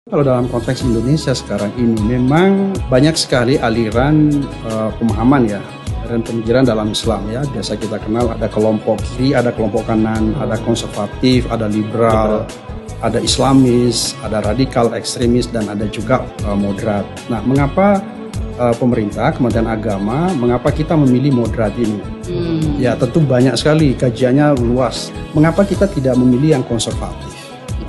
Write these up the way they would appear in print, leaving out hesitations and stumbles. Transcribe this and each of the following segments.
Kalau dalam konteks Indonesia sekarang ini memang banyak sekali aliran pemahaman ya, aliran pemikiran dalam Islam ya. Biasa kita kenal ada kelompok kiri, ada kelompok kanan, ada konservatif, ada liberal, ada Islamis, ada radikal, ekstremis, dan ada juga moderat. Nah, mengapa pemerintah, Kementerian Agama, mengapa kita memilih moderat ini? Ya, tentu banyak sekali, kajiannya luas. Mengapa kita tidak memilih yang konservatif?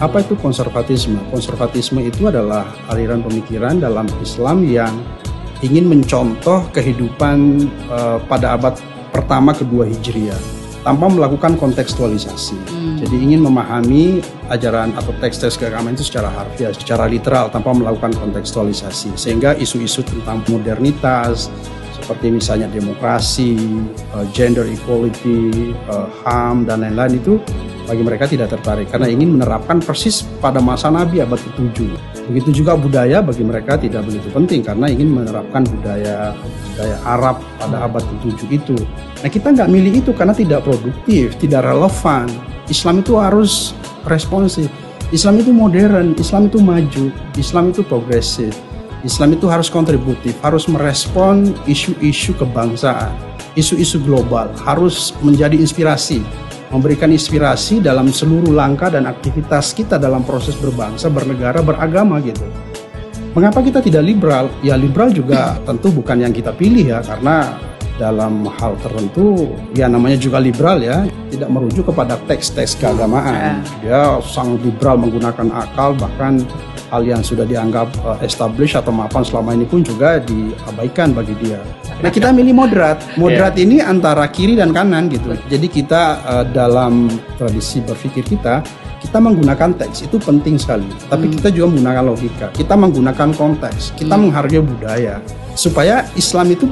Apa itu konservatisme? Konservatisme itu adalah aliran pemikiran dalam Islam yang ingin mencontoh kehidupan pada abad pertama kedua Hijriah tanpa melakukan kontekstualisasi. Jadi ingin memahami ajaran atau teks-teks keagamaan itu secara harfiah, secara literal tanpa melakukan kontekstualisasi. Sehingga isu-isu tentang modernitas seperti misalnya demokrasi, gender equality, HAM dan lain-lain itu bagi mereka tidak tertarik karena ingin menerapkan persis pada masa Nabi abad ke-7. Begitu juga budaya bagi mereka tidak begitu penting karena ingin menerapkan budaya Arab pada abad ke-7 itu. Nah, kita nggak milih itu karena tidak produktif, tidak relevan. Islam itu harus responsif, Islam itu modern, Islam itu maju, Islam itu progresif, Islam itu harus kontributif, harus merespon isu-isu kebangsaan, isu-isu global, harus menjadi inspirasi, memberikan inspirasi dalam seluruh langkah dan aktivitas kita dalam proses berbangsa, bernegara, beragama gitu. Mengapa kita tidak liberal? Ya liberal juga tentu bukan yang kita pilih ya, karena dalam hal tertentu ya namanya juga liberal ya, tidak merujuk kepada teks-teks keagamaan. Dia sangat liberal menggunakan akal, bahkan hal yang sudah dianggap established atau mapan selama ini pun juga diabaikan bagi dia. Nah, kita milih moderat. Moderat ini antara kiri dan kanan gitu. Jadi kita dalam tradisi berpikir kita menggunakan teks itu penting sekali. Tapi kita juga menggunakan logika. Kita menggunakan konteks. Kita menghargai budaya supaya Islam itu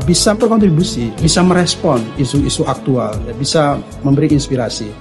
bisa berkontribusi, bisa merespon isu-isu aktual, bisa memberi inspirasi.